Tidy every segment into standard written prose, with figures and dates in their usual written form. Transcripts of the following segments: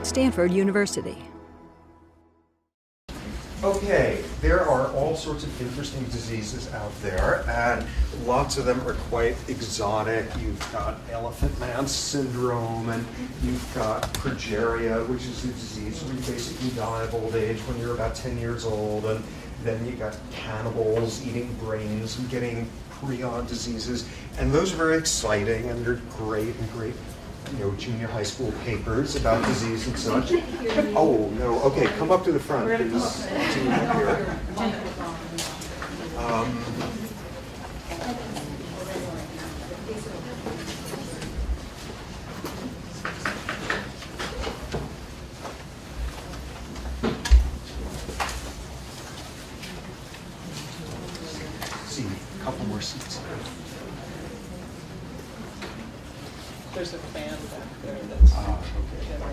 Stanford University. Okay, there are all sorts of interesting diseases out there, and lots of them are quite exotic. You've got elephant man syndrome, and you've got progeria, which is a disease where you basically die of old age when you're about 10 years old, and then you've got cannibals eating brains and getting prion diseases, and those are very exciting, and they're great, junior high school papers about disease and such. Oh, no. Okay, come up to the front. There's a team up here. See, a couple more seats. There's a fan back there that's okay.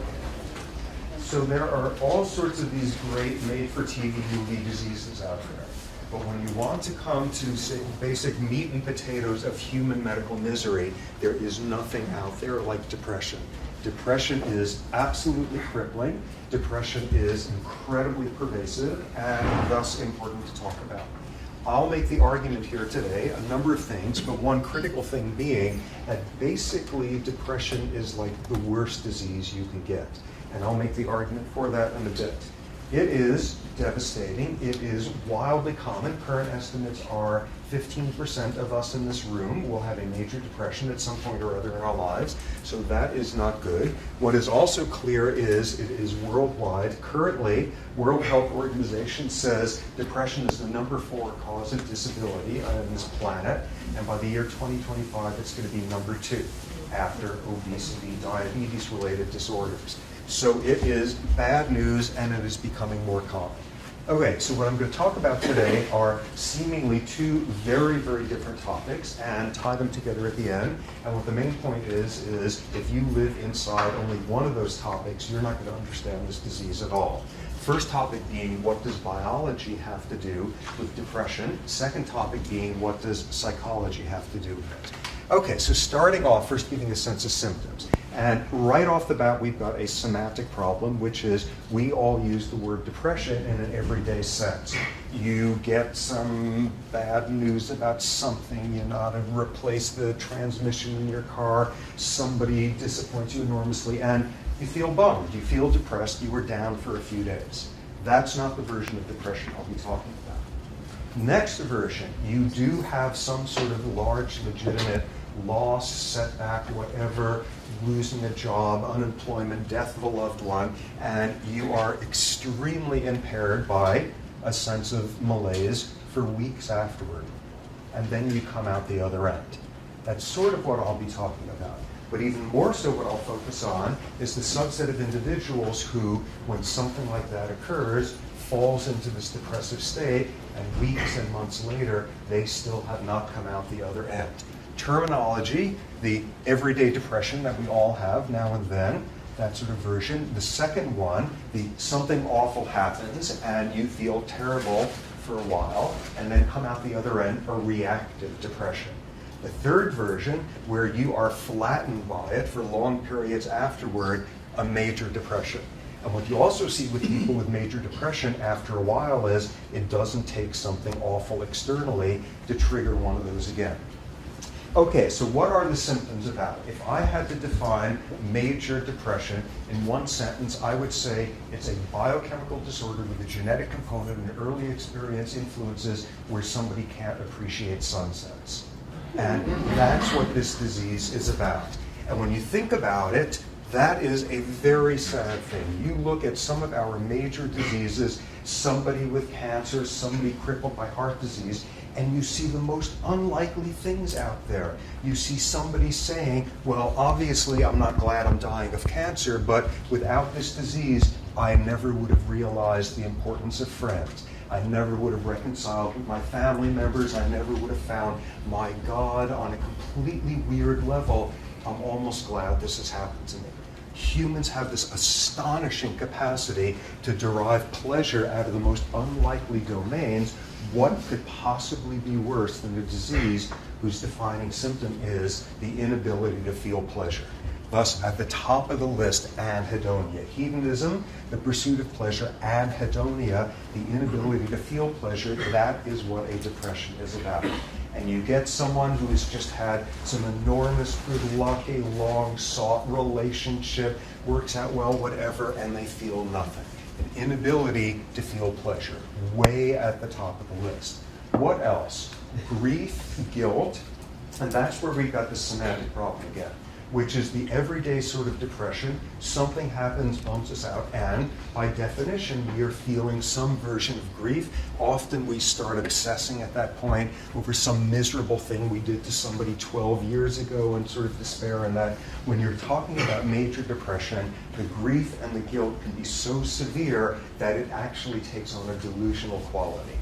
So there are all sorts of these great made-for-TV movie diseases out there. But when you want to come to, say, basic meat and potatoes of human medical misery, there is nothing out there like depression. Depression is absolutely crippling. Depression is incredibly pervasive and thus important to talk about. I'll make the argument here today, a number of things, but one critical thing being that basically depression is like the worst disease you can get. And I'll make the argument for that in a bit. It is devastating. It is wildly common. Current estimates are 15% of us in this room will have a major depression at some point or other in our lives. So that is not good. What is also clear is it is worldwide. Currently, World Health Organization says depression is the number 4 cause of disability on this planet. And by the year 2025, it's going to be number 2 after obesity, diabetes-related disorders. So it is bad news, and it is becoming more common. Okay, so what I'm going to talk about today are seemingly 2 very, very different topics and tie them together at the end. And what the main point is if you live inside only one of those topics, you're not going to understand this disease at all. First topic being, what does biology have to do with depression? Second topic being, what does psychology have to do with it? Okay, so starting off, first giving a sense of symptoms. And right off the bat, we've got a semantic problem, which is we all use the word depression in an everyday sense. You get some bad news about something, you know, to replace the transmission in your car, somebody disappoints you enormously, and you feel bummed, you feel depressed, you were down for a few days. That's not the version of depression I'll be talking about. Next version, you do have some sort of large, legitimate loss, setback, whatever, losing a job, unemployment, death of a loved one, and you are extremely impaired by a sense of malaise for weeks afterward. And then you come out the other end. That's sort of what I'll be talking about. But even more so what I'll focus on is the subset of individuals who, when something like that occurs, falls into this depressive state, and weeks and months later, they still have not come out the other end. Terminology, the everyday depression that we all have now and then, that sort of version. The second one, the something awful happens and you feel terrible for a while and then come out the other end, a reactive depression. The third version, where you are flattened by it for long periods afterward, a major depression. And what you also see with people with major depression after a while is it doesn't take something awful externally to trigger one of those again. Okay, so what are the symptoms about? If I had to define major depression in one sentence, I would say it's a biochemical disorder with a genetic component and early experience influences where somebody can't appreciate sunsets. And that's what this disease is about. And when you think about it, that is a very sad thing. You look at some of our major diseases, somebody with cancer, somebody crippled by heart disease, and you see the most unlikely things out there. You see somebody saying, well, obviously I'm not glad I'm dying of cancer, but without this disease, I never would have realized the importance of friends. I never would have reconciled with my family members. I never would have found my God on a completely weird level. I'm almost glad this has happened to me. Humans have this astonishing capacity to derive pleasure out of the most unlikely domains. What could possibly be worse than a disease whose defining symptom is the inability to feel pleasure? Thus, at the top of the list, anhedonia. Hedonism, the pursuit of pleasure, anhedonia, the inability to feel pleasure, that is what a depression is about. And you get someone who has just had some enormous good luck, a long-sought relationship, works out well, whatever, and they feel nothing. An inability to feel pleasure, way at the top of the list. What else? Grief, guilt, and that's where we got the semantic problem again, which is the everyday sort of depression. Something happens, bumps us out, and by definition, we are feeling some version of grief. Often we start obsessing at that point over some miserable thing we did to somebody 12 years ago and sort of despair in that. When you're talking about major depression, the grief and the guilt can be so severe that it actually takes on a delusional quality.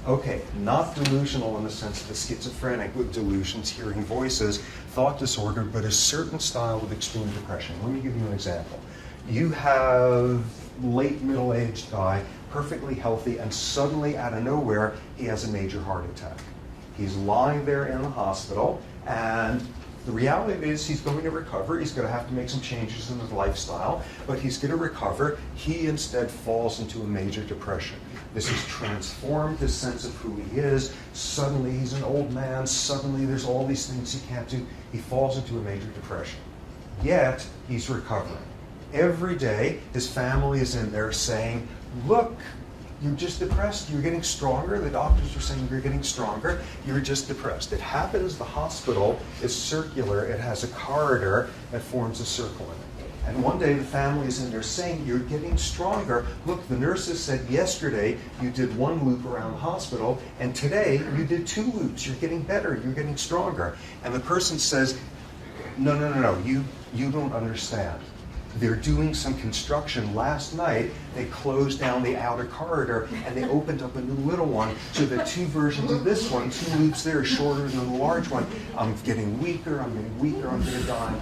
Okay, not delusional in the sense of a schizophrenic with delusions, hearing voices, thought disorder, but a certain style of extreme depression. Let me give you an example. You have late middle-aged guy, perfectly healthy, and suddenly out of nowhere, he has a major heart attack. He's lying there in the hospital, and the reality is he's going to recover. He's going to have to make some changes in his lifestyle, but he's going to recover. He instead falls into a major depression. This has transformed his sense of who he is. Suddenly he's an old man. Suddenly there's all these things he can't do. He falls into a major depression. Yet he's recovering. Every day his family is in there saying, look, you're just depressed. You're getting stronger. The doctors are saying you're getting stronger. You're just depressed. It happens the hospital is circular. It has a corridor that forms a circle in it. And one day the family is in there saying, you're getting stronger. Look, the nurses said yesterday you did 1 loop around the hospital, and today you did 2 loops. You're getting better. You're getting stronger. And the person says, no, you don't understand. They're doing some construction. Last night, they closed down the outer corridor and they opened up a new little one. So the 2 versions of this one, 2 loops there, shorter than the large one. I'm getting weaker, I'm going to die.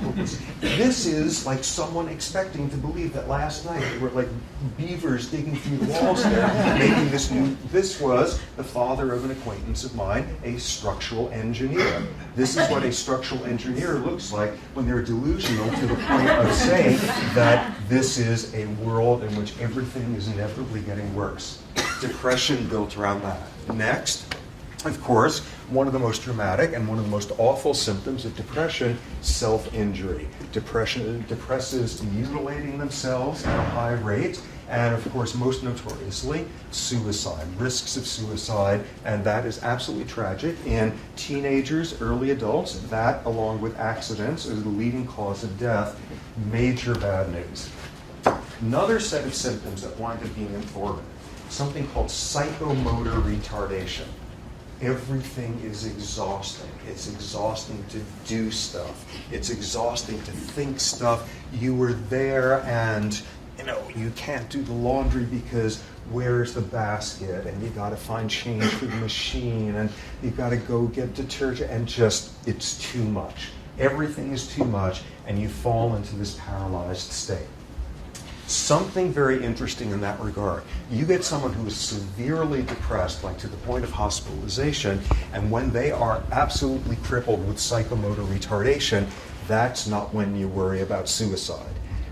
This is like someone expecting to believe that last night they were like beavers digging through the walls there, making this new. This was the father of an acquaintance of mine, a structural engineer. This is what a structural engineer looks like when they're delusional to the point of saying that this is a world in which everything is inevitably getting worse. Depression built around that. Next, of course, one of the most dramatic and one of the most awful symptoms of depression, self-injury. Depression depresses mutilating themselves at a high rate, and of course, most notoriously, suicide, risks of suicide, and that is absolutely tragic. In teenagers, early adults, that, along with accidents, is the leading cause of death. Major bad news. Another set of symptoms that wind up being informative, something called psychomotor retardation. Everything is exhausting. It's exhausting to do stuff. It's exhausting to think stuff. You were there and you can't do the laundry because where's the basket? And you got to find change for the machine, and you got to go get detergent, and just, it's too much. Everything is too much, and you fall into this paralyzed state. Something very interesting in that regard. You get someone who is severely depressed, like to the point of hospitalization, and when they are absolutely crippled with psychomotor retardation, that's not when you worry about suicide.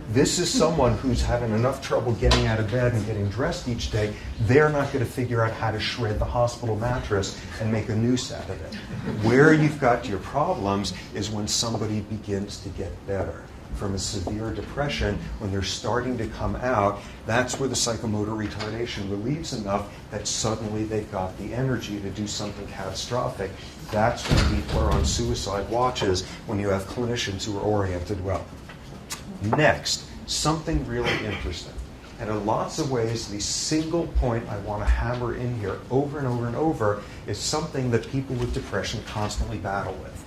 This is someone who's having enough trouble getting out of bed and getting dressed each day. They're not going to figure out how to shred the hospital mattress and make a noose out of it. Where you've got your problems is when somebody begins to get better from a severe depression, when they're starting to come out. That's where the psychomotor retardation relieves enough that suddenly they've got the energy to do something catastrophic. That's when people are on suicide watches, when you have clinicians who are oriented well. Next, something really interesting. And in lots of ways, the single point I want to hammer in here over and over and over is something that people with depression constantly battle with.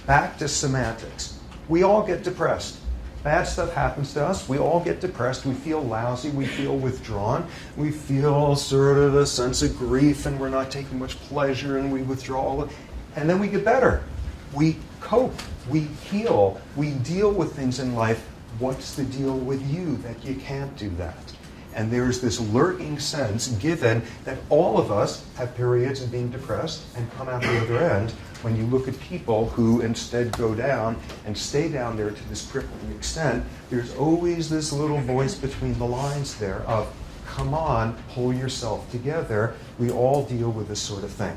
Back to semantics. We all get depressed. Bad stuff happens to us. We all get depressed. We feel lousy. We feel withdrawn. We feel sort of a sense of grief, and we're not taking much pleasure, and we withdraw. And then we get better. We cope. We heal. We deal with things in life. What's the deal with you that you can't do that? And there's this lurking sense, given that all of us have periods of being depressed and come out the other end, when you look at people who instead go down and stay down there to this crippling extent, there's always this little voice between the lines there of, come on, pull yourself together. We all deal with this sort of thing.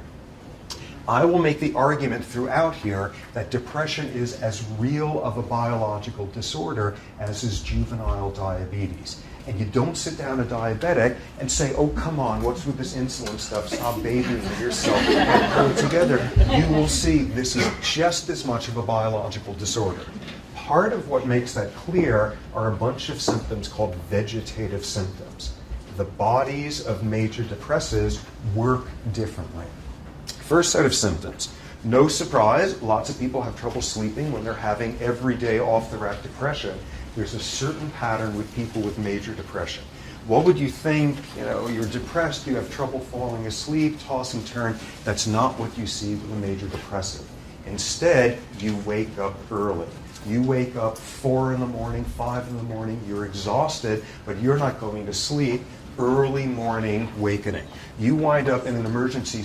I will make the argument throughout here that depression is as real of a biological disorder as is juvenile diabetes. And you don't sit down a diabetic and say, oh, come on, what's with this insulin stuff? Stop babying yourself and pull it together. You will see this is just as much of a biological disorder. Part of what makes that clear are a bunch of symptoms called vegetative symptoms. The bodies of major depressives work differently. First set of symptoms. No surprise, lots of people have trouble sleeping when they're having everyday off-the-rack depression. There's a certain pattern with people with major depression. What would you think? You're depressed, you have trouble falling asleep, toss and turn. That's not what you see with a major depressive. Instead, you wake up early. You wake up 4 in the morning, 5 in the morning, you're exhausted, but you're not going to sleep. Early morning awakening. You wind up in an emergency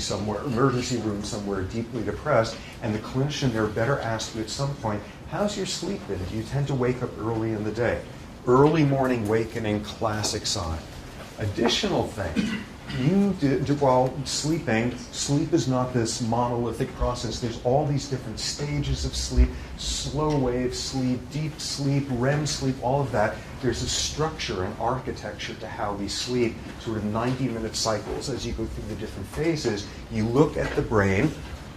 room somewhere, deeply depressed, and the clinician there better ask you at some point, how's your sleep been? Do you tend to wake up early in the day? Early morning awakening, classic sign. Additional thing, while sleeping, sleep is not this monolithic process. There's all these different stages of sleep, slow wave sleep, deep sleep, REM sleep, all of that. There's a structure and architecture to how we sleep, sort of 90-minute cycles as you go through the different phases. You look at the brain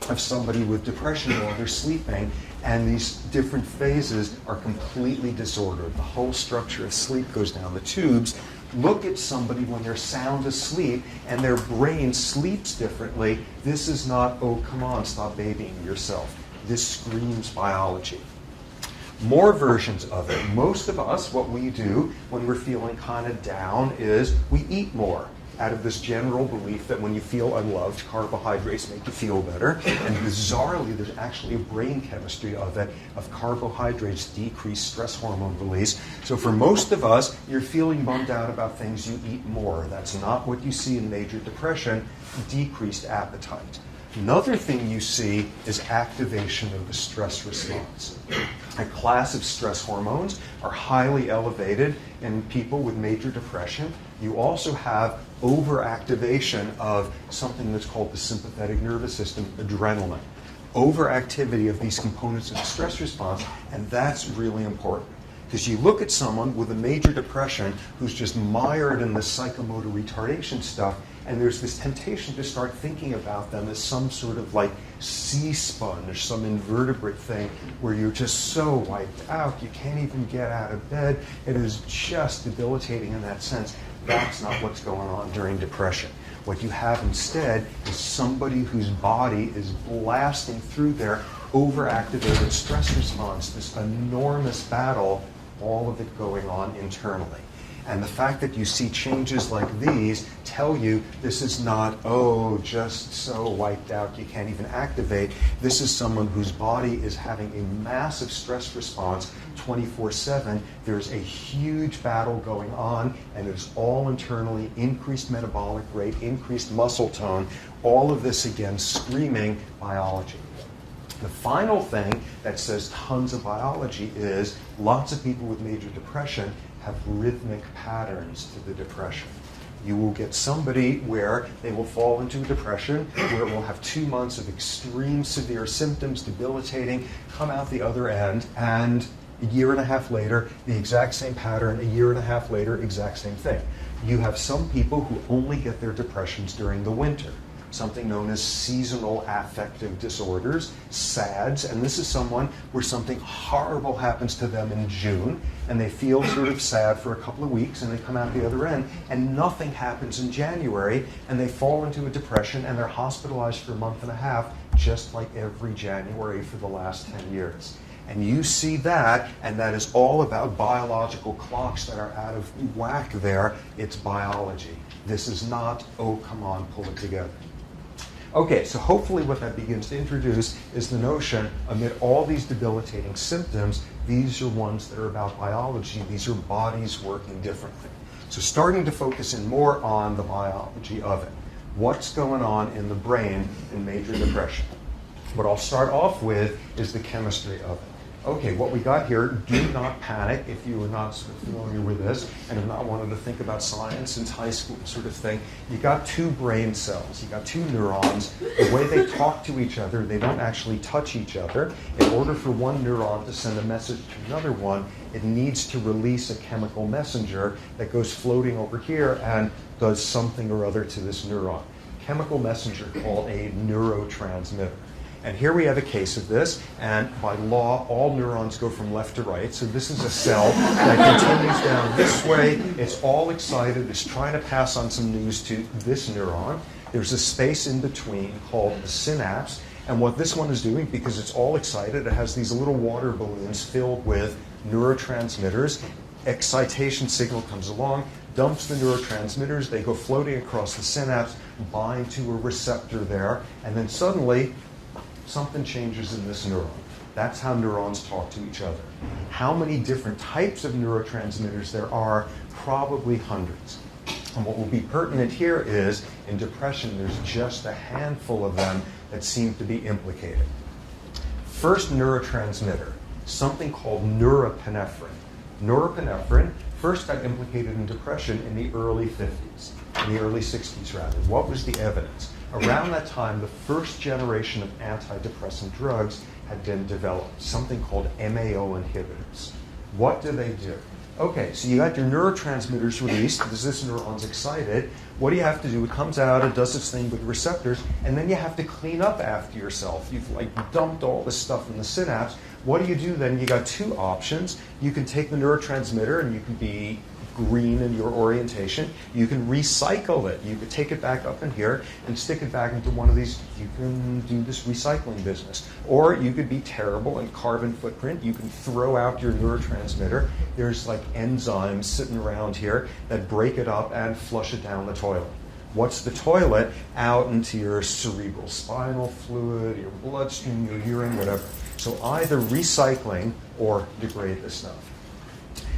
of somebody with depression while they're sleeping, and these different phases are completely disordered. The whole structure of sleep goes down the tubes. Look at somebody when they're sound asleep and their brain sleeps differently. This is not, oh, come on, stop babying yourself. This screams biology. More versions of it. Most of us, what we do when we're feeling kind of down is we eat more, out of this general belief that when you feel unloved, carbohydrates make you feel better. And bizarrely, there's actually a brain chemistry of it, of carbohydrates decrease stress hormone release. So for most of us, you're feeling bummed out about things, you eat more. That's not what you see in major depression, decreased appetite. Another thing you see is activation of the stress response. A class of stress hormones are highly elevated in people with major depression. You also have overactivation of something that's called the sympathetic nervous system, adrenaline. Overactivity of these components of the stress response, and that's really important. Because you look at someone with a major depression who's just mired in this psychomotor retardation stuff, and there's this temptation to start thinking about them as some sort of like sea sponge, some invertebrate thing where you're just so wiped out, you can't even get out of bed. It is just debilitating in that sense. That's not what's going on during depression. What you have instead is somebody whose body is blasting through their overactivated stress response, this enormous battle, all of it going on internally. And the fact that you see changes like these tell you this is not, oh, just so wiped out you can't even activate. This is someone whose body is having a massive stress response 24/7. There's a huge battle going on, and it's all internally, increased metabolic rate, increased muscle tone, all of this, again, screaming biology. The final thing that says tons of biology is lots of people with major depression have rhythmic patterns to the depression. You will get somebody where they will fall into a depression, where it will have 2 months of extreme severe symptoms, debilitating, come out the other end, and a year and a half later, the exact same pattern, a year and a half later, exact same thing. You have some people who only get their depressions during the winter. Something known as seasonal affective disorders, SADS, and this is someone where something horrible happens to them in June, and they feel sort of sad for a couple of weeks, and they come out the other end, and nothing happens in January, and they fall into a depression, and they're hospitalized for a month and a half, just like every January for the last 10 years. And you see that, and that is all about biological clocks that are out of whack there. It's biology. This is not, oh, come on, pull it together. Okay, so hopefully what that begins to introduce is the notion, amid all these debilitating symptoms, these are ones that are about biology. These are bodies working differently. So starting to focus in more on the biology of it. What's going on in the brain in major depression? What I'll start off with is the chemistry of it. Okay, what we got here, do not panic if you are not sort of familiar with this and have not wanted to think about science since high school sort of thing. You got two brain cells, you got two neurons. The way they talk to each other, they don't actually touch each other. In order for one neuron to send a message to another one, it needs to release a chemical messenger that goes floating over here and does something or other to this neuron. Chemical messenger called a neurotransmitter. And here we have a case of this, and by law, all neurons go from left to right. So this is a cell that continues down this way. It's all excited. It's trying to pass on some news to this neuron. There's a space in between called the synapse. And what this one is doing, because it's all excited, it has these little water balloons filled with neurotransmitters. Excitation signal comes along, dumps the neurotransmitters. They go floating across the synapse, bind to a receptor there, and then suddenly, something changes in this neuron. That's how neurons talk to each other. How many different types of neurotransmitters there are? Probably hundreds. And what will be pertinent here is, in depression, there's just a handful of them that seem to be implicated. First neurotransmitter, something called norepinephrine. Norepinephrine first got implicated in depression in the early 50s, in the early 60s rather. What was the evidence? Around that time, the first generation of antidepressant drugs had been developed, something called MAO inhibitors. What do they do? Okay, so you got your neurotransmitters released because this neuron's excited. What do you have to do? It comes out, it does its thing with receptors, and then you have to clean up after yourself. You've dumped all this stuff in the synapse. What do you do then? You got two options. You can take the neurotransmitter and you can be green in your orientation. You can recycle it. You could take it back up in here and stick it back into one of these. You can do this recycling business. Or you could be terrible and carbon footprint. You can throw out your neurotransmitter. There's enzymes sitting around here that break it up and flush it down the toilet. What's the toilet? Out into your cerebral spinal fluid, your bloodstream, your urine, whatever. So either recycling or degrade this stuff.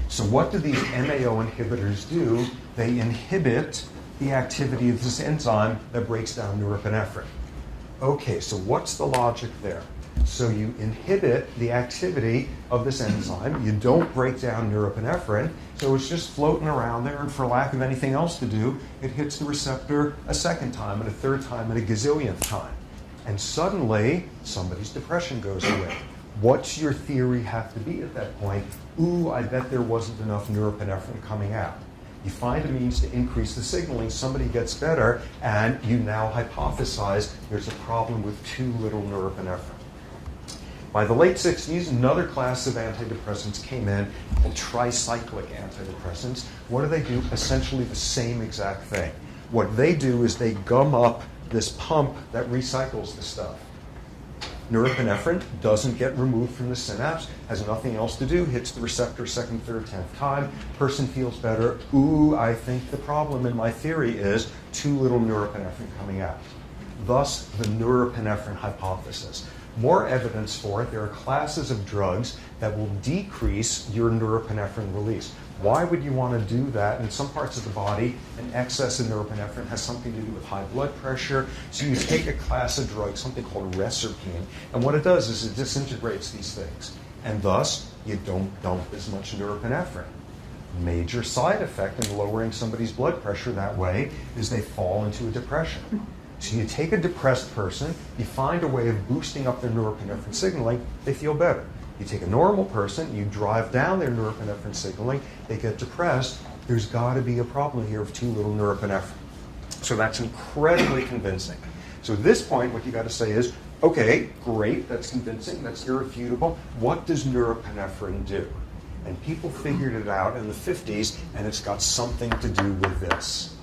So what do these MAO inhibitors do? They inhibit the activity of this enzyme that breaks down norepinephrine. Okay, so what's the logic there? So you inhibit the activity of this enzyme. You don't break down norepinephrine, so it's just floating around there, and for lack of anything else to do, it hits the receptor a second time, and a third time, and a gazillionth time. And suddenly, somebody's depression goes away. What's your theory have to be at that point? Ooh, I bet there wasn't enough norepinephrine coming out. You find a means to increase the signaling, somebody gets better, and you now hypothesize there's a problem with too little norepinephrine. By the late 60s, another class of antidepressants came in, called tricyclic antidepressants. What do? Essentially the same exact thing. What they do is they gum up this pump that recycles the stuff. Norepinephrine doesn't get removed from the synapse, has nothing else to do, hits the receptor second, third, 10th time, person feels better. Ooh, I think the problem in my theory is too little norepinephrine coming out. Thus, the norepinephrine hypothesis. More evidence for it. There are classes of drugs that will decrease your norepinephrine release. Why would you want to do that? In some parts of the body, an excess of norepinephrine has something to do with high blood pressure. So you take a class of drugs, something called reserpine, and what it does is it disintegrates these things. And thus, you don't dump as much norepinephrine. Major side effect in lowering somebody's blood pressure that way is they fall into a depression. So you take a depressed person, you find a way of boosting up their norepinephrine signaling, they feel better. You take a normal person, you drive down their norepinephrine signaling, they get depressed. There's got to be a problem here of too little norepinephrine. So that's incredibly convincing. So at this point, what you got to say is, okay, great, that's convincing, that's irrefutable. What does norepinephrine do? And people figured it out in the 50s, and it's got something to do with this.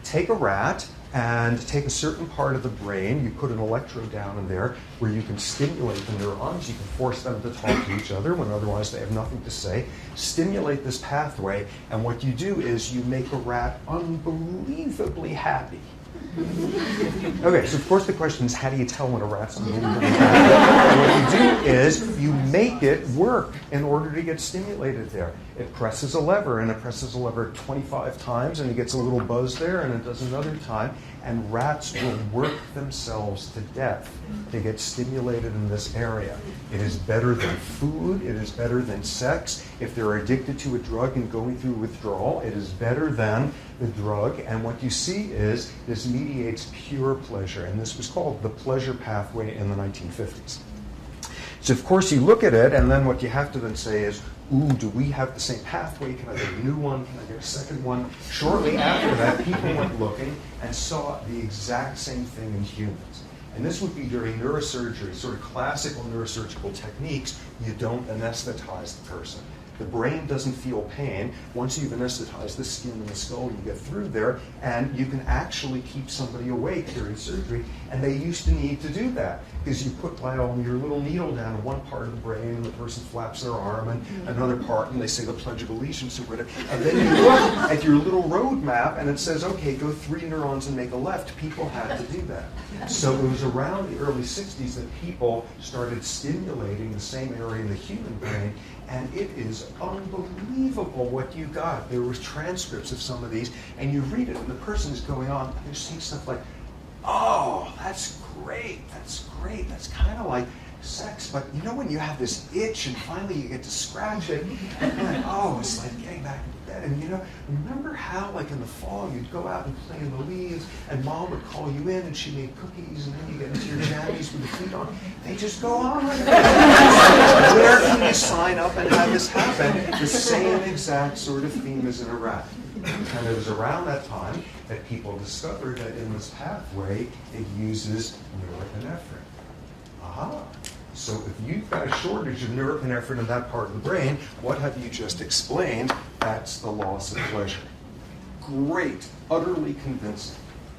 Take a rat and take a certain part of the brain, you put an electrode down in there where you can stimulate the neurons, you can force them to talk to each other when otherwise they have nothing to say, stimulate this pathway, and what you do is you make a rat unbelievably happy. Okay, so of course the question is, how do you tell when a rat's unbelievably happy? And what you do is you make it work in order to get stimulated there. It presses a lever, and it presses a lever 25 times, and it gets a little buzz there, and it does another time, and rats will work themselves to death. They get stimulated in this area. It is better than food. It is better than sex. If they're addicted to a drug and going through withdrawal, it is better than the drug. And what you see is this mediates pure pleasure, and this was called the pleasure pathway in the 1950s. So of course you look at it, and then what you have to then say is, ooh, do we have the same pathway? Can I get a new one? Can I get a second one? Shortly after that, people went looking and saw the exact same thing in humans. And this would be during neurosurgery, sort of classical neurosurgical techniques. You don't anesthetize the person. The brain doesn't feel pain. Once you've anesthetized the skin and the skull, you get through there, and you can actually keep somebody awake during surgery. And they used to need to do that because you put your little needle down in one part of the brain, and the person flaps their arm, and another part, and they say the Pledge of Allegiance or whatever. And then you look at your little road map, and it says, okay, go 3 neurons and make a left. People had to do that. So it was around the early 60s that people started stimulating the same area in the human brain. And it is unbelievable what you got. There was transcripts of some of these, and you read it, and the person is going on, and they're saying stuff like, oh, that's great, that's kind of like sex, but you know when you have this itch, and finally you get to scratch it, and you're like, oh, it's like getting back into bed. And you know, remember how, like in the fall, you'd go out and play in the leaves, and Mom would call you in, and she made cookies, and then you get into your jammies with the feet on. They just go on. Where can you sign up and have this happen? The same exact sort of theme as in a rat. And it was around that time that people discovered that in this pathway, it uses norepinephrine. Aha. So if you've got a shortage of norepinephrine in that part of the brain, what have you just explained? That's the loss of pleasure. Great, utterly convincing.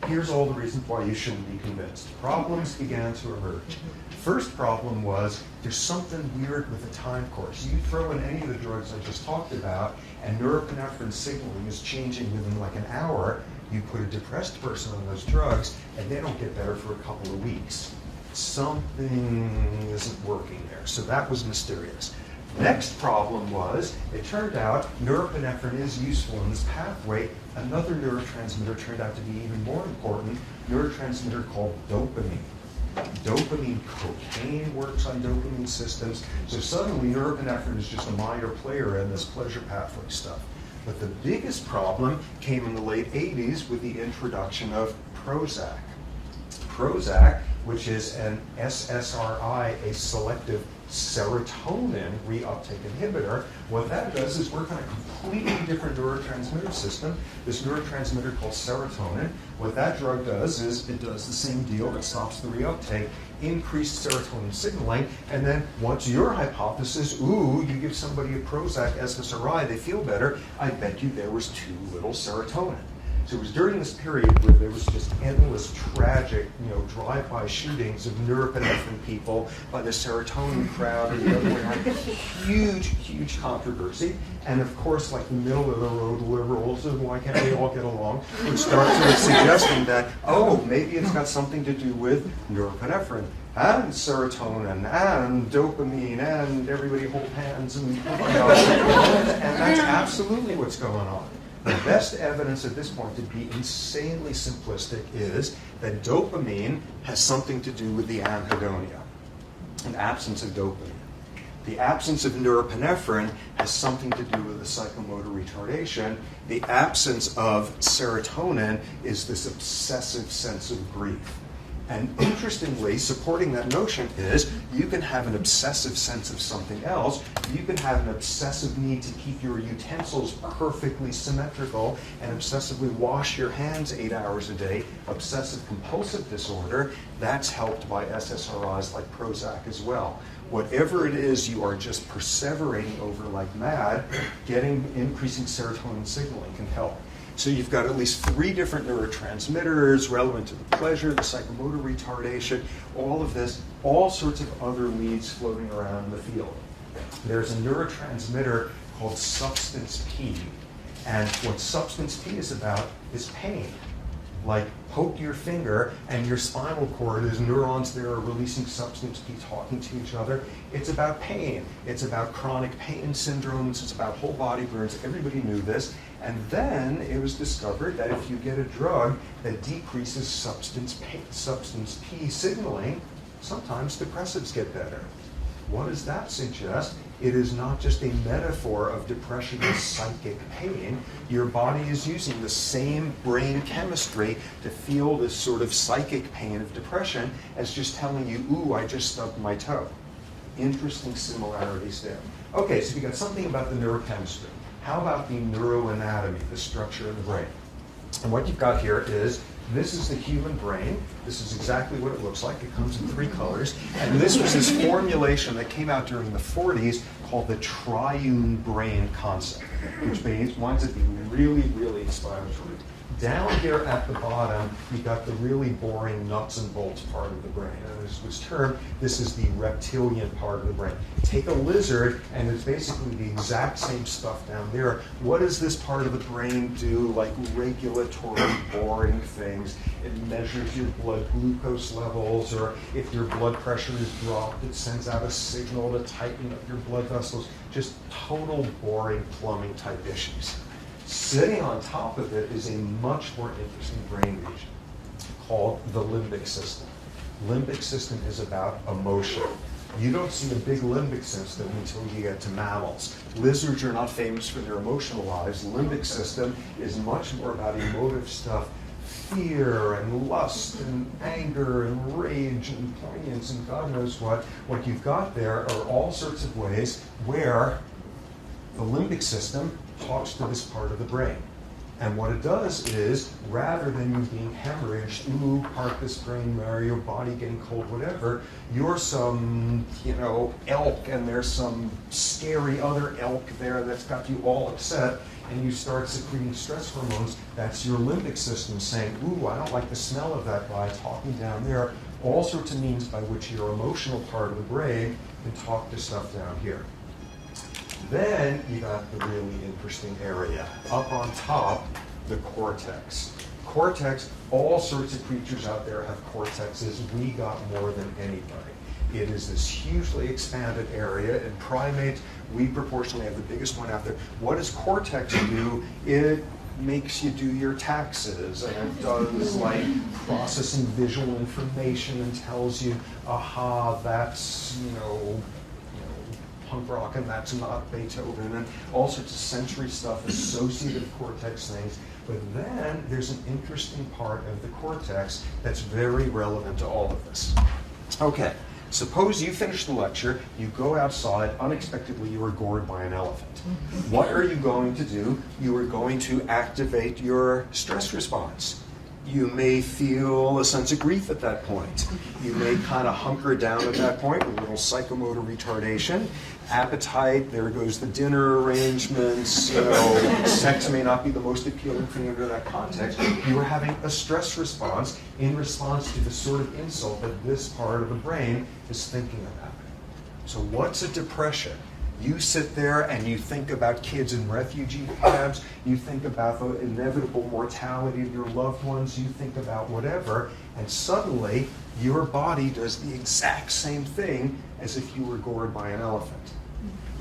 Here's all the reasons why you shouldn't be convinced. Problems began to emerge. First problem was there's something weird with the time course. You throw in any of the drugs I just talked about, and norepinephrine signaling is changing within like an hour. You put a depressed person on those drugs, and they don't get better for a couple of weeks. Something isn't working there. So that was mysterious. Next problem was, it turned out norepinephrine is useful in this pathway. Another neurotransmitter turned out to be even more important, neurotransmitter called dopamine. Dopamine, cocaine works on dopamine systems. So suddenly norepinephrine is just a minor player in this pleasure pathway stuff. But the biggest problem came in the late 80s with the introduction of Prozac. Prozac, which is an SSRI, a selective serotonin reuptake inhibitor. What that does is work on a completely different neurotransmitter system, this neurotransmitter called serotonin. What that drug does is it does the same deal. It stops the reuptake, increased serotonin signaling, and then what's your hypothesis? Ooh, you give somebody a Prozac SSRI, they feel better. I bet you there was too little serotonin. So it was during this period where there was just endless tragic, drive-by shootings of norepinephrine people by the serotonin crowd and the other way around. Huge, huge controversy. And of course, like the middle of the road liberals, why can't we all get along, would start sort of suggesting that, oh, maybe it's got something to do with norepinephrine and serotonin and dopamine and everybody hold hands and that's absolutely what's going on. The best evidence at this point, to be insanely simplistic, is that dopamine has something to do with the anhedonia, an absence of dopamine. The absence of norepinephrine has something to do with the psychomotor retardation. The absence of serotonin is this obsessive sense of grief. And interestingly, supporting that notion is you can have an obsessive sense of something else. You can have an obsessive need to keep your utensils perfectly symmetrical and obsessively wash your hands 8 hours a day. Obsessive compulsive disorder, that's helped by SSRIs like Prozac as well. Whatever it is you are just perseverating over like mad, increasing serotonin signaling can help. So you've got at least 3 different neurotransmitters relevant to the pleasure, the psychomotor retardation, all of this, all sorts of other leads floating around in the field. There's a neurotransmitter called substance P, and what substance P is about is pain. like poke your finger and your spinal cord is neurons there are releasing substance, be talking to each other. It's about pain. It's about chronic pain syndromes. It's about whole body burns. Everybody knew this. And then it was discovered that if you get a drug that decreases substance P signaling, sometimes depressives get better. What does that suggest? It is not just a metaphor of depression as psychic pain. Your body is using the same brain chemistry to feel this sort of psychic pain of depression as just telling you, ooh, I just stubbed my toe. Interesting similarities there. Okay, so we got something about the neurochemistry. How about the neuroanatomy, the structure of the brain? And what you've got here is, this is the human brain. This is exactly what it looks like. It comes in 3 colors. And this was this formulation that came out during the 40s called the triune brain concept, which winds up being really, really explanatory. Down here at the bottom, you've got the really boring nuts and bolts part of the brain. And as was termed, this is the reptilian part of the brain. Take a lizard, and it's basically the exact same stuff down there. What does this part of the brain do? Like regulatory, boring things. It measures your blood glucose levels, or if your blood pressure is dropped, it sends out a signal to tighten up your blood vessels. Just total boring plumbing type issues. Sitting on top of it is a much more interesting brain region called the limbic system. Limbic system is about emotion. You don't see a big limbic system until you get to mammals. Lizards are not famous for their emotional lives. Limbic system is much more about emotive stuff, fear and lust and anger and rage and poignance and God knows what. What you've got there are all sorts of ways where the limbic system talks to this part of the brain. And what it does is, rather than you being hemorrhaged, ooh, part this brain where your body getting cold, whatever, you're some, elk, and there's some scary other elk there that's got you all upset, and you start secreting stress hormones. That's your limbic system saying, ooh, I don't like the smell of that guy, talking down there. All sorts of means by which your emotional part of the brain can talk to stuff down here. Then you got the really interesting area. Up on top, the cortex. Cortex, all sorts of creatures out there have cortexes. We got more than anybody. It is this hugely expanded area. In primates, we proportionally have the biggest one out there. What does cortex do? It makes you do your taxes, and it does like processing visual information and tells you, aha, that's, punk rock, and that's not Beethoven, and all sorts of sensory stuff, associative cortex things. But then there's an interesting part of the cortex that's very relevant to all of this. Okay, suppose you finish the lecture, you go outside, unexpectedly you are gored by an elephant. What are you going to do? You are going to activate your stress response. You may feel a sense of grief at that point. You may kind of hunker down at that point, a little psychomotor retardation. Appetite, there goes the dinner arrangements. Sex may not be the most appealing thing under that context. You are having a stress response in response to the sort of insult that this part of the brain is thinking about. So what's a depression? You sit there and you think about kids in refugee camps, you think about the inevitable mortality of your loved ones, you think about whatever, and suddenly your body does the exact same thing as if you were gored by an elephant.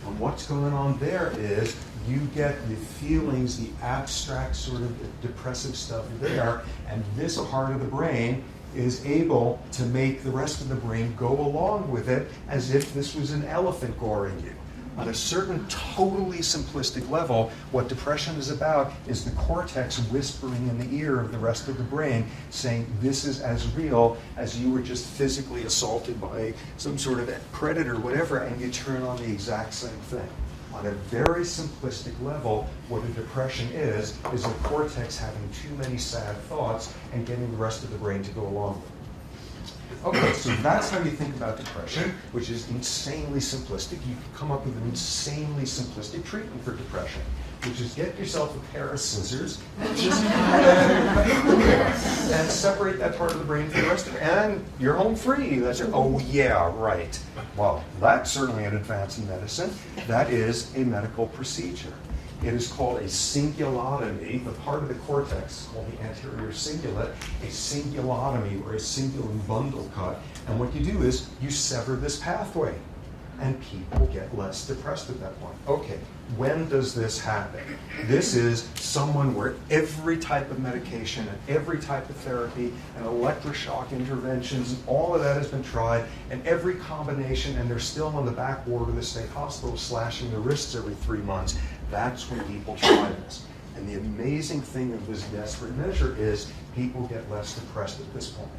And what's going on there is you get the feelings, the abstract sort of depressive stuff there, and this part of the brain is able to make the rest of the brain go along with it as if this was an elephant goring you. On a certain totally simplistic level, what depression is about is the cortex whispering in the ear of the rest of the brain, saying this is as real as you were just physically assaulted by some sort of predator, whatever, and you turn on the exact same thing. On a very simplistic level, what a depression is the cortex having too many sad thoughts and getting the rest of the brain to go along with it. Okay, so that's how you think about depression, which is insanely simplistic. You can come up with an insanely simplistic treatment for depression, which is get yourself a pair of scissors and just and separate that part of the brain from the rest of it, and you're home free. That's it. Oh yeah, right. Well, that's certainly an advance in medicine. That is a medical procedure. It is called a cingulotomy. The part of the cortex is called the anterior cingulate, a cingulotomy or a cingulate bundle cut. And what you do is you sever this pathway, and people get less depressed at that point. Okay, when does this happen? This is someone where every type of medication and every type of therapy and electroshock interventions and all of that has been tried, and every combination, and they're still on the back ward of the state hospital slashing their wrists every 3 months. That's when people try this. And the amazing thing of this desperate measure is people get less depressed at this point.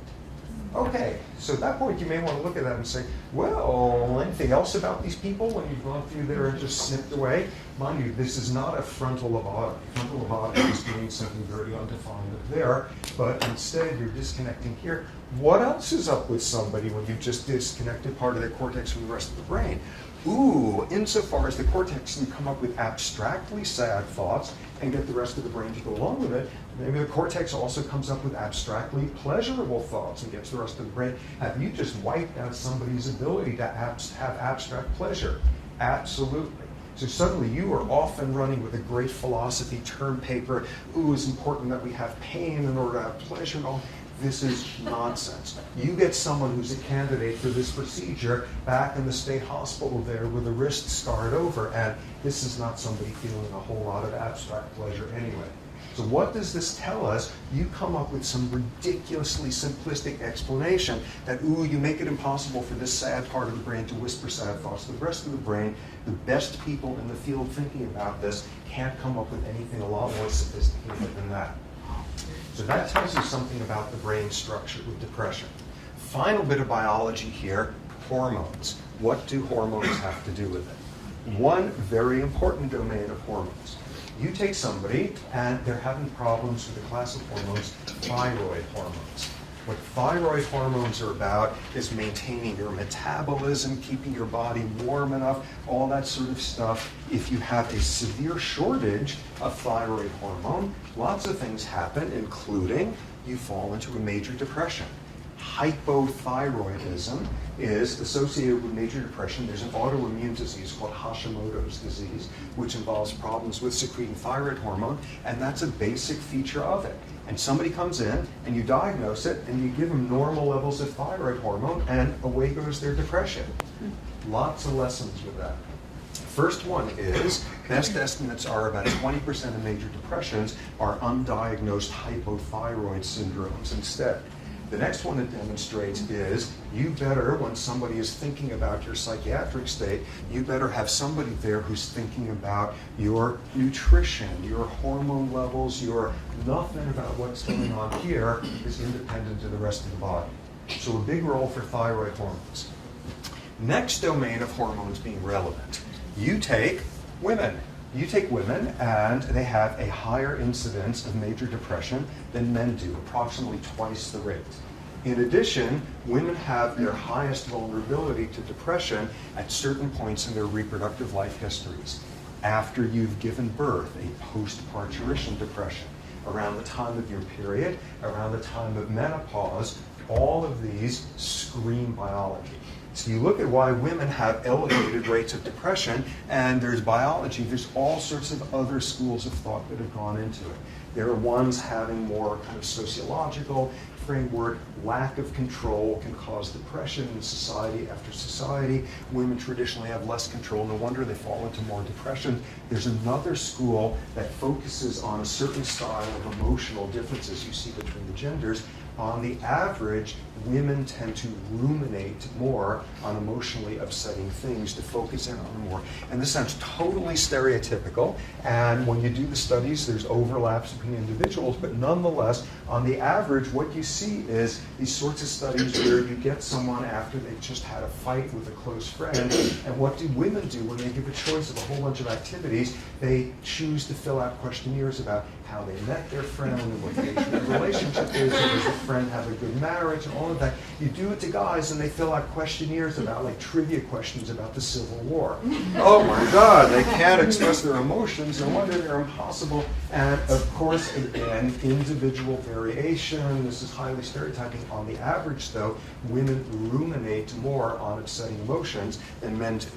Okay, so at that point you may want to look at that and say, well, anything else about these people when you've gone through there and just snipped away? Mind you, this is not a frontal lobotomy. Frontal lobotomy is doing something very undefined up there, but instead you're disconnecting here. What else is up with somebody when you've just disconnected part of their cortex from the rest of the brain? Ooh, insofar as the cortex can come up with abstractly sad thoughts and get the rest of the brain to go along with it, maybe the cortex also comes up with abstractly pleasurable thoughts and gets the rest of the brain. Have you just wiped out somebody's ability to have abstract pleasure? Absolutely. So suddenly you are off and running with a great philosophy term paper. Ooh, it's important that we have pain in order to have pleasure and all. This is nonsense. You get someone who's a candidate for this procedure back in the state hospital there with a wrist scarred over, and this is not somebody feeling a whole lot of abstract pleasure anyway. So what does this tell us? You come up with some ridiculously simplistic explanation that, ooh, you make it impossible for this sad part of the brain to whisper sad thoughts to the rest of the brain. The best people in the field thinking about this can't come up with anything a lot more sophisticated than that. So that tells you something about the brain structure with depression. Final bit of biology here, hormones. What do hormones have to do with it? One very important domain of hormones. You take somebody and they're having problems with a class of hormones, thyroid hormones. What thyroid hormones are about is maintaining your metabolism, keeping your body warm enough, all that sort of stuff. If you have a severe shortage of thyroid hormone, lots of things happen, including you fall into a major depression. Hypothyroidism is associated with major depression. There's an autoimmune disease called Hashimoto's disease, which involves problems with secreting thyroid hormone, and that's a basic feature of it. And somebody comes in, and you diagnose it, and you give them normal levels of thyroid hormone, and away goes their depression. Lots of lessons with that. First one is, best estimates are about 20% of major depressions are undiagnosed hypothyroid syndromes instead. The next one it demonstrates is you better, when somebody is thinking about your psychiatric state, you better have somebody there who's thinking about your nutrition, your hormone levels, your nothing about what's going on here is independent of the rest of the body. So a big role for thyroid hormones. Next domain of hormones being relevant. You take women. You take women and they have a higher incidence of major depression than men do, approximately twice the rate. In addition, women have their highest vulnerability to depression at certain points in their reproductive life histories. After you've given birth, a post-parturition depression, around the time of your period, around the time of menopause, all of these scream biology. So you look at why women have elevated rates of depression, and there's biology, there's all sorts of other schools of thought that have gone into it. There are ones having more kind of sociological framework, lack of control can cause depression in society after society. Women traditionally have less control, no wonder they fall into more depression. There's another school that focuses on a certain style of emotional differences you see between the genders. On the average, women tend to ruminate more on emotionally upsetting things, to focus in on more. And this sounds totally stereotypical, and when you do the studies, there's overlaps between individuals, but nonetheless, on the average, what you see is these sorts of studies where you get someone after they've just had a fight with a close friend, and what do women do when they give a choice of a whole bunch of activities? They choose to fill out questionnaires about how they met their friend and what the nature of the relationship is, and does the friend have a good marriage, and all of that. You do it to guys, and they fill out questionnaires about, like, trivia questions about the Civil War. Oh my God, they can't express their emotions, no wonder they're impossible. And of course, again, individual variation, this is highly stereotyping. On the average, though, women ruminate more on upsetting emotions than men do.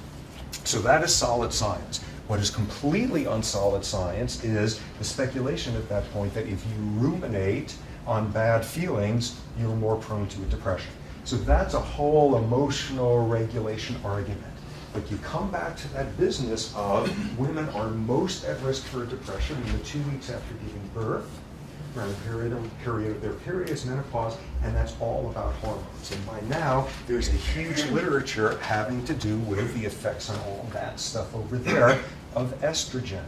So that is solid science. What is completely unsolid science is the speculation at that point that if you ruminate on bad feelings, you're more prone to a depression. So that's a whole emotional regulation argument. But you come back to that business of women are most at risk for a depression in the 2 weeks after giving birth, around the period of their periods, menopause, and that's all about hormones. And by now, there's a huge literature having to do with the effects on all that stuff over there of estrogen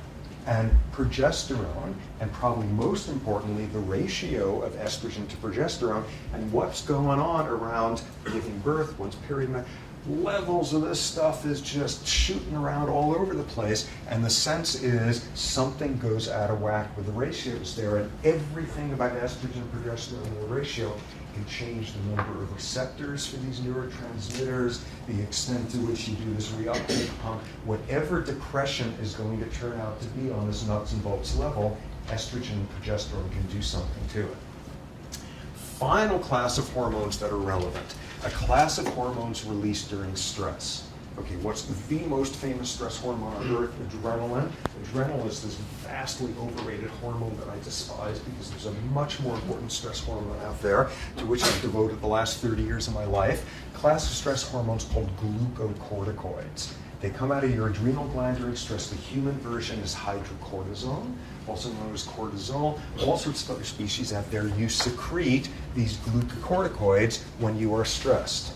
and progesterone, and probably most importantly, the ratio of estrogen to progesterone and what's going on around giving birth, one's period. Levels of this stuff is just shooting around all over the place, and the sense is something goes out of whack with the ratios there, and everything about estrogen, progesterone, and the ratio can change the number of receptors for these neurotransmitters, the extent to which you do this reuptake pump. Whatever depression is going to turn out to be on this nuts and bolts level, estrogen and progesterone can do something to it. Final class of hormones that are relevant. A class of hormones released during stress. Okay, what's the most famous stress hormone on earth? Adrenaline. Adrenaline is this vastly overrated hormone that I despise because there's a much more important stress hormone out there to which I've devoted the last 30 years of my life. Class of stress hormones called glucocorticoids. They come out of your adrenal gland during stress. The human version is hydrocortisone, also known as cortisol. All sorts of other species out there, you secrete these glucocorticoids when you are stressed.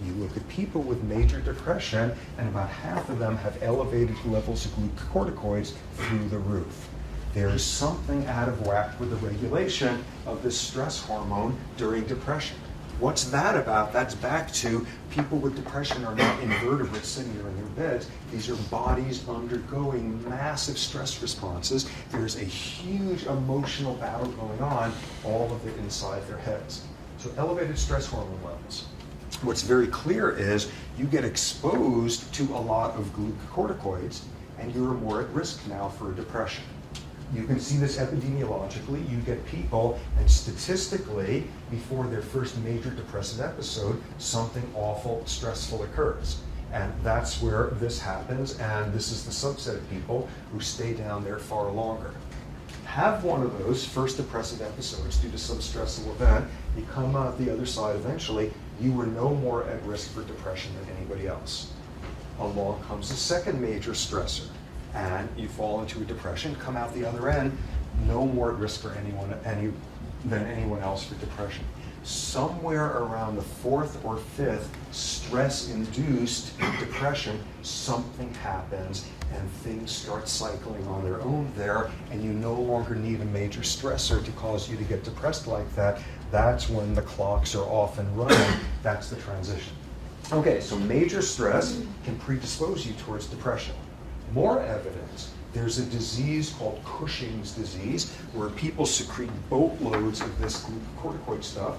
You look at people with major depression, and about half of them have elevated levels of glucocorticoids through the roof. There is something out of whack with the regulation of this stress hormone during depression. What's that about? That's back to people with depression are not invertebrates sitting there in their beds. These are bodies undergoing massive stress responses. There's a huge emotional battle going on, all of it inside their heads. So elevated stress hormone levels. What's very clear is you get exposed to a lot of glucocorticoids, and you're more at risk now for a depression. You can see this epidemiologically. You get people, and statistically, before their first major depressive episode, something awful, stressful occurs. And that's where this happens, and this is the subset of people who stay down there far longer. Have one of those first depressive episodes due to some stressful event, you come out the other side eventually, you are no more at risk for depression than anybody else. Along comes a second major stressor, and you fall into a depression, come out the other end, no more at risk for than anyone else for depression. Somewhere around the fourth or fifth stress-induced depression, something happens and things start cycling on their own there, and you no longer need a major stressor to cause you to get depressed like that. That's when the clocks are off and running. That's the transition. Okay, so major stress can predispose you towards depression. More evidence, there's a disease called Cushing's disease where people secrete boatloads of this glucocorticoid stuff.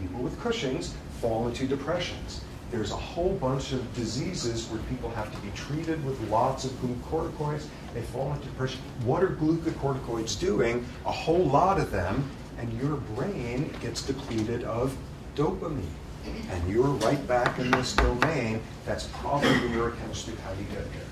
People with Cushing's fall into depressions. There's a whole bunch of diseases where people have to be treated with lots of glucocorticoids. They fall into depression. What are glucocorticoids doing? A whole lot of them, and your brain gets depleted of dopamine. And you're right back in this domain. That's probably neurochemistry, how you get there.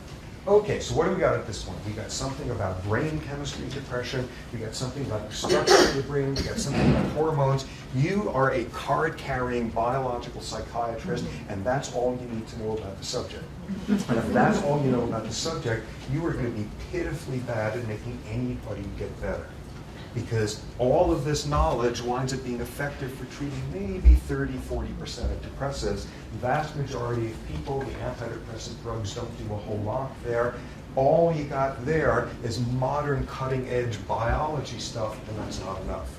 Okay, so what do we got at this point? We got something about brain chemistry depression. We got something about the structure of the brain. We got something about hormones. You are a card-carrying biological psychiatrist, and that's all you need to know about the subject. And if that's all you know about the subject, you are going to be pitifully bad at making anybody get better. Because all of this knowledge winds up being effective for treating maybe 30-40% of depressives. The vast majority of people, the antidepressant drugs don't do a whole lot there. All you got there is modern cutting-edge biology stuff, and that's not enough.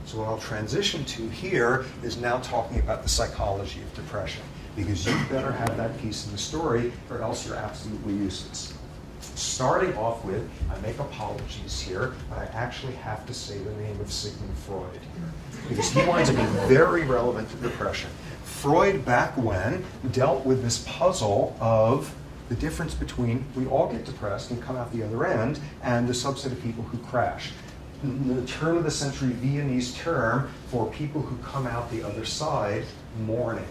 So what I'll transition to here is now talking about the psychology of depression, because you better have that piece in the story, or else you're absolutely useless. Starting off with, I make apologies here, but I actually have to say the name of Sigmund Freud here, because he winds up being very relevant to depression. Freud, back when, dealt with this puzzle of the difference between we all get depressed and come out the other end, and the subset of people who crash. The turn of the century Viennese term for people who come out the other side, mourning.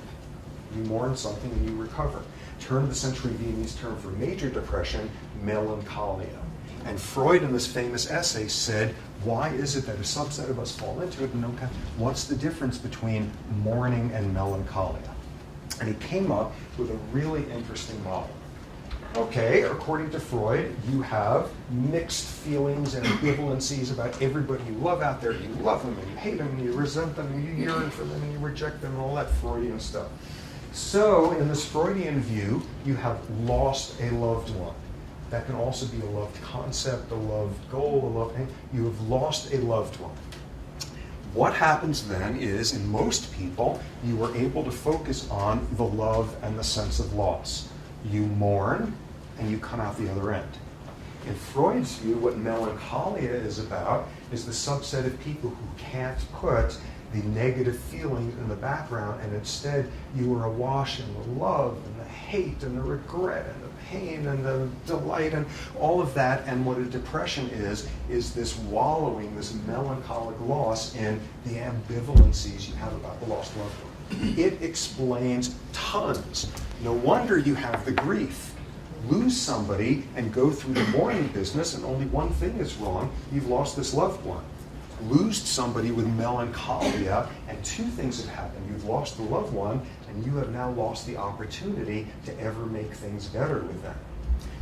You mourn something and you recover. Turn the century Viennese term for major depression, melancholia. And Freud, in this famous essay, said, why is it that a subset of us fall into it? And what's the difference between mourning and melancholia? And he came up with a really interesting model. Okay, according to Freud, you have mixed feelings and ambivalencies about everybody you love out there. You love them and you hate them and you resent them and you yearn for them and you reject them and all that Freudian stuff. So, in this Freudian view, you have lost a loved one. That can also be a loved concept, a loved goal, a loved... You have lost a loved one. What happens then is, in most people, you are able to focus on the love and the sense of loss. You mourn, and you come out the other end. In Freud's view, what melancholia is about is the subset of people who can't put the negative feelings in the background, and instead you are awash in the love and the hate and the regret and the pain and the delight and all of that. And what a depression is this wallowing, this melancholic loss in the ambivalencies you have about the lost loved one. It explains tons. No wonder you have the grief. Lose somebody and go through the mourning business and only one thing is wrong, you've lost this loved one. Lose somebody with melancholia and two things have happened. You've lost the loved one and you have now lost the opportunity to ever make things better with them.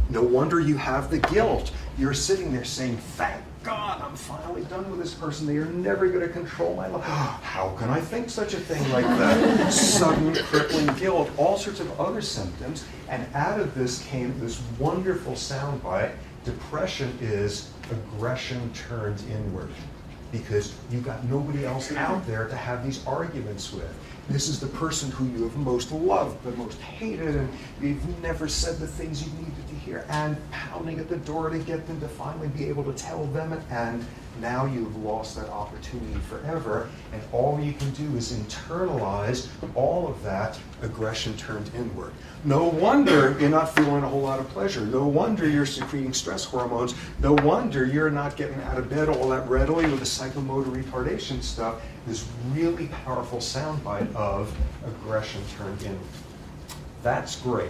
No wonder you have the guilt. You're sitting there saying, thank God, I'm finally done with this person. They are never going to control my life. How can I think such a thing like that? Sudden crippling guilt, all sorts of other symptoms. And out of this came this wonderful soundbite. Depression is aggression turned inward. Because you've got nobody else out there to have these arguments with. This is the person who you have most loved but most hated, and you've never said the things you needed to hear, and pounding at the door to get them to finally be able to tell them, and now you've lost that opportunity forever, and all you can do is internalize all of that aggression turned inward. No wonder you're not feeling a whole lot of pleasure. No wonder you're secreting stress hormones. No wonder you're not getting out of bed all that readily with the psychomotor retardation stuff. This really powerful soundbite of aggression turned inward. That's great.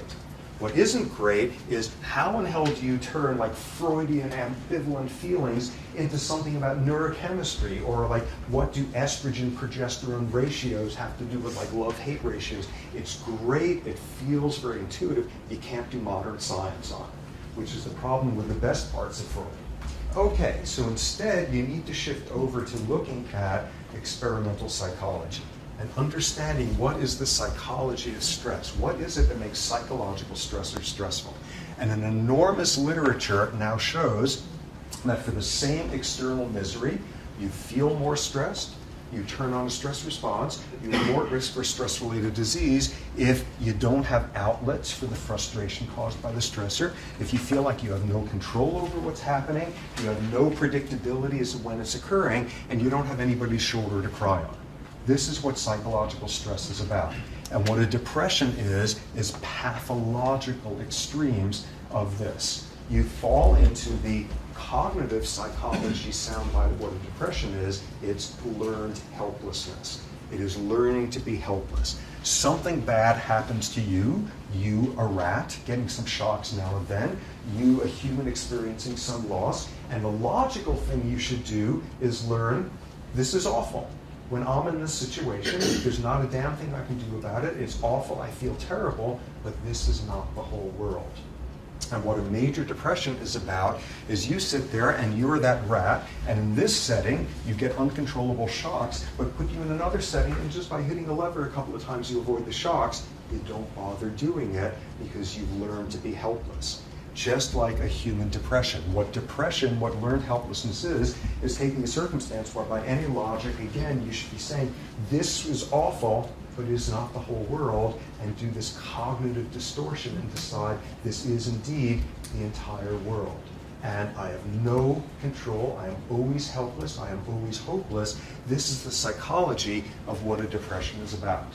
What isn't great is how in hell do you turn like Freudian ambivalent feelings into something about neurochemistry, or like what do estrogen progesterone ratios have to do with like love-hate ratios? It's great, it feels very intuitive. You can't do modern science on it, which is the problem with the best parts of Freud. Okay, so instead you need to shift over to looking at experimental psychology and understanding what is the psychology of stress. What is it that makes psychological stressors stressful? And an enormous literature now shows that for the same external misery, you feel more stressed, you turn on a stress response, you're more at risk for stress-related disease if you don't have outlets for the frustration caused by the stressor, if you feel like you have no control over what's happening, you have no predictability as to when it's occurring, and you don't have anybody's shoulder to cry on. This is what psychological stress is about. And what a depression is pathological extremes of this. You fall into the cognitive psychology soundbite of what a depression is. It's learned helplessness. It is learning to be helpless. Something bad happens to you, a rat, getting some shocks now and then, you, a human experiencing some loss, and the logical thing you should do is learn, this is awful. When I'm in this situation, there's not a damn thing I can do about it. It's awful, I feel terrible, but this is not the whole world. And what a major depression is about is you sit there and you're that rat, and in this setting, you get uncontrollable shocks, but put you in another setting, and just by hitting the lever a couple of times you avoid the shocks, you don't bother doing it because you've learned to be helpless. Just like a human depression. What learned helplessness is taking a circumstance where by any logic, again, you should be saying, this is awful, but it is not the whole world, and do this cognitive distortion and decide this is indeed the entire world. And I have no control, I am always helpless, I am always hopeless. This is the psychology of what a depression is about.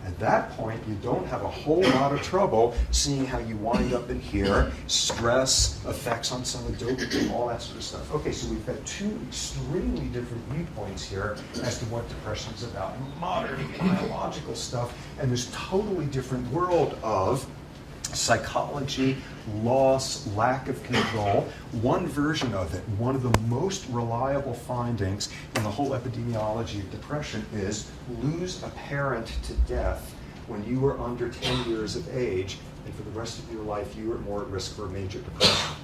At that point, you don't have a whole lot of trouble seeing how you wind up in here, stress, effects on some of the dopamine, all that sort of stuff. Okay, so we've got two extremely different viewpoints here as to what depression is about. Modern biological stuff, and this totally different world of psychology, loss, lack of control. One version of it, one of the most reliable findings in the whole epidemiology of depression is lose a parent to death when you were under 10 years of age, and for the rest of your life you are more at risk for a major depression.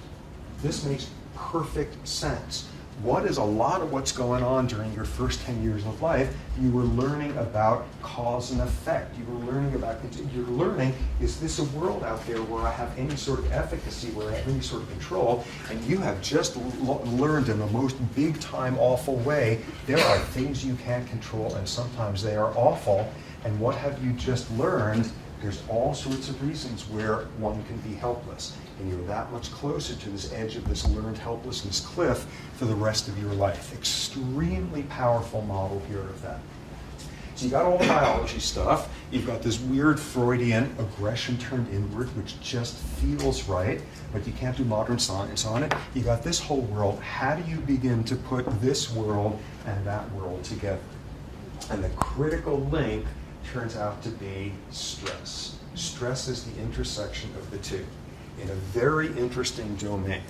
This makes perfect sense. What is a lot of what's going on during your first 10 years of life? You were learning about cause and effect. You were learning about, you're learning, is this a world out there where I have any sort of efficacy, where I have any sort of control? And you have just learned in the most big time awful way, there are things you can't control and sometimes they are awful. And what have you just learned? There's all sorts of reasons where one can be helpless. And you're that much closer to this edge of this learned helplessness cliff for the rest of your life. Extremely powerful model here of that. So you got all the biology stuff. You've got this weird Freudian aggression turned inward, which just feels right, but you can't do modern science on it. You got this whole world. How do you begin to put this world and that world together? And the critical link turns out to be stress. Stress is the intersection of the two in a very interesting domain.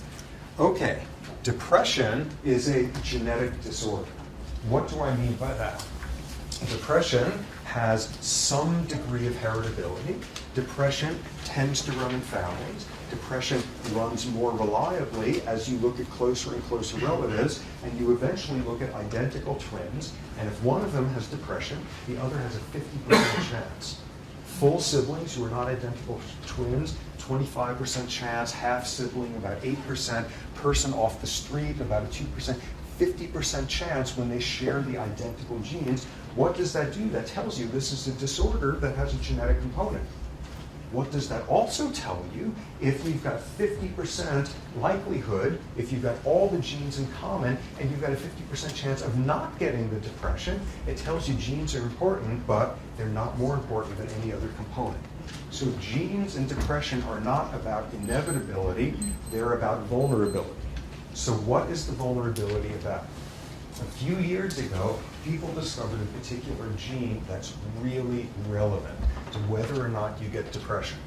Okay, depression is a genetic disorder. What do I mean by that? Depression has some degree of heritability. Depression tends to run in families. Depression runs more reliably as you look at closer and closer relatives, and you eventually look at identical twins, and if one of them has depression, the other has a 50% chance. Full siblings who are not identical twins, 25% chance, half sibling, about 8%, person off the street, about a 2%, 50% chance when they share the identical genes. What does that do? That tells you this is a disorder that has a genetic component. What does that also tell you? If you've got 50% likelihood, if you've got all the genes in common, and you've got a 50% chance of not getting the depression, it tells you genes are important, but they're not more important than any other component. So genes in depression are not about inevitability, they're about vulnerability. So what is the vulnerability about? A few years ago, people discovered a particular gene that's really relevant to whether or not you get depression.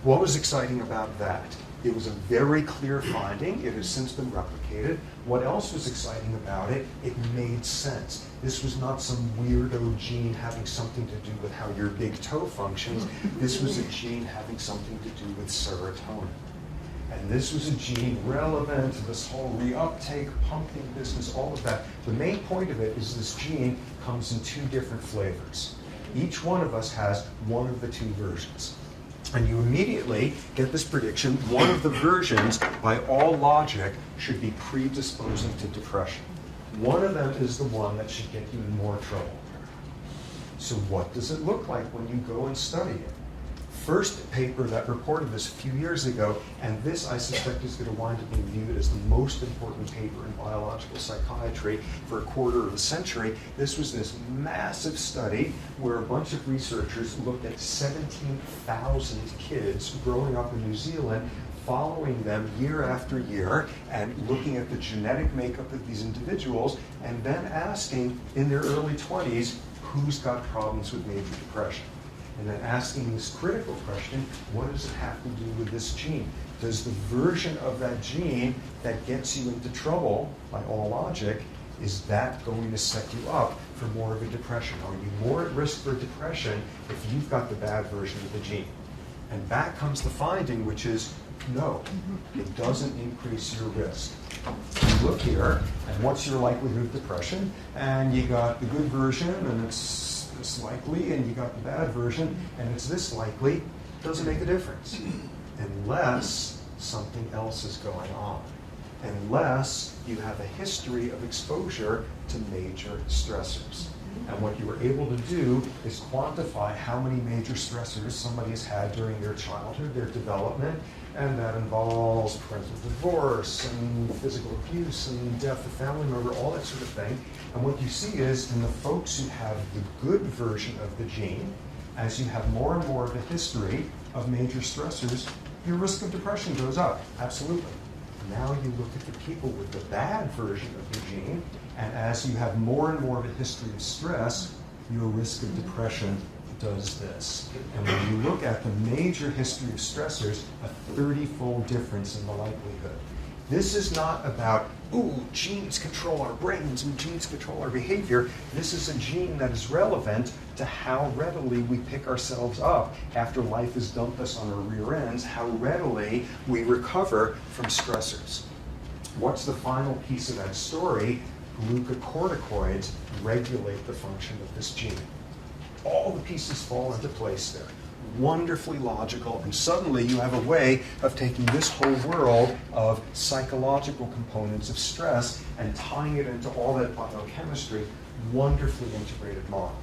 What was exciting about that? It was a very clear finding. It has since been replicated. What else was exciting about it? It made sense. This was not some weirdo gene having something to do with how your big toe functions. This was a gene having something to do with serotonin. And this was a gene relevant to this whole reuptake, pumping business, all of that. The main point of it is this gene comes in two different flavors. Each one of us has one of the two versions. And you immediately get this prediction, one of the versions, by all logic, should be predisposing to depression. One of them is the one that should get you in more trouble. So what does it look like when you go and study it? First paper that reported this a few years ago, and this I suspect is going to wind up being viewed as the most important paper in biological psychiatry for a quarter of a century. This was this massive study where a bunch of researchers looked at 17,000 kids growing up in New Zealand, following them year after year and looking at the genetic makeup of these individuals, and then asking in their early 20s, who's got problems with major depression? And then asking this critical question, what does it have to do with this gene? Does the version of that gene that gets you into trouble, by all logic, is that going to set you up for more of a depression? Are you more at risk for depression if you've got the bad version of the gene? And back comes the finding, which is no, it doesn't increase your risk. You look here, and what's your likelihood of depression? And you got the good version, and it's this likely, and you got the bad version, and it's this likely. Doesn't make a difference unless something else is going on, unless you have a history of exposure to major stressors. And what you were able to do is quantify how many major stressors somebody has had during their childhood, their development, and that involves parental divorce and physical abuse and death of family member, all that sort of thing. And what you see is in the folks who have the good version of the gene, as you have more and more of a history of major stressors, your risk of depression goes up. Absolutely. Now you look at the people with the bad version of the gene, and as you have more and more of a history of stress, your risk of depression does this. And when you look at the major history of stressors, a 30-fold difference in the likelihood. This is not about, ooh, genes control our brains and genes control our behavior. This is a gene that is relevant to how readily we pick ourselves up after life has dumped us on our rear ends, how readily we recover from stressors. What's the final piece of that story? Glucocorticoids regulate the function of this gene. All the pieces fall into place there. Wonderfully logical, and suddenly you have a way of taking this whole world of psychological components of stress and tying it into all that biochemistry, wonderfully integrated model.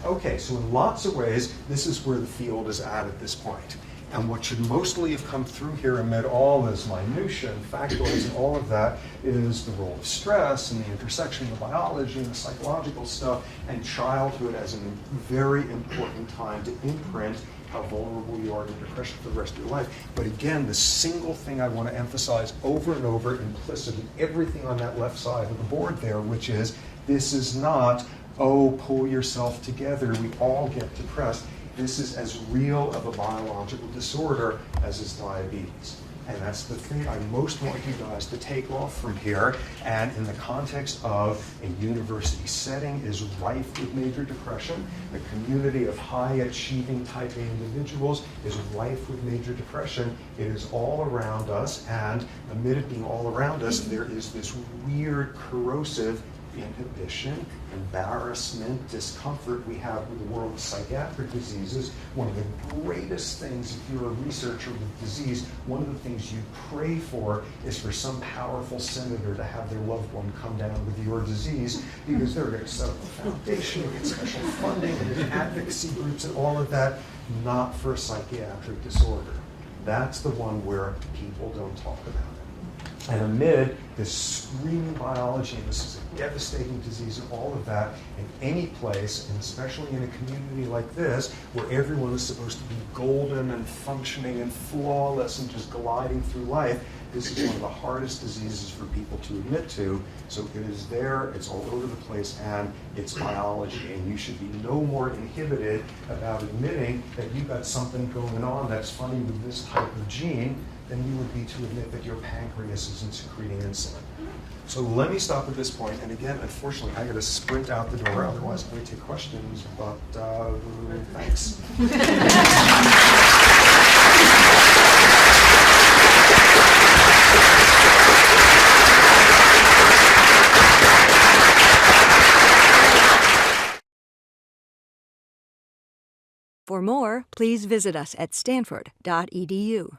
Okay, so in lots of ways, this is where the field is at this point. And what should mostly have come through here amid all this minutia and factoids and all of that is the role of stress and the intersection of biology and the psychological stuff, and childhood as a very important time to imprint how vulnerable you are to depression for the rest of your life. But again, the single thing I want to emphasize over and over, implicit in everything on that left side of the board there, which is this is not, oh, pull yourself together, we all get depressed. This is as real of a biological disorder as is diabetes. And that's the thing I most want you guys to take off from here. And in the context of a university setting is rife with major depression. The community of high-achieving type A individuals is rife with major depression. It is all around us, and amid it being all around us, there is this weird corrosive inhibition, embarrassment, discomfort we have with the world of psychiatric diseases. One of the greatest things, if you're a researcher with disease, one of the things you pray for is for some powerful senator to have their loved one come down with your disease, because they're going to set up a foundation, get special funding, and advocacy groups and all of that, not for a psychiatric disorder. That's the one where people don't talk about it. And amid this screaming biology, and this is a devastating disease and all of that, in any place, and especially in a community like this, where everyone is supposed to be golden and functioning and flawless and just gliding through life, this is one of the hardest diseases for people to admit to. So it is there, it's all over the place, and it's biology. And you should be no more inhibited about admitting that you've got something going on that's funny with this type of gene than you would be to admit that your pancreas isn't secreting insulin. So let me stop at this point. And again, unfortunately, I got to sprint out the door. Otherwise, I'm going to take questions. But thanks. For more, please visit us at stanford.edu.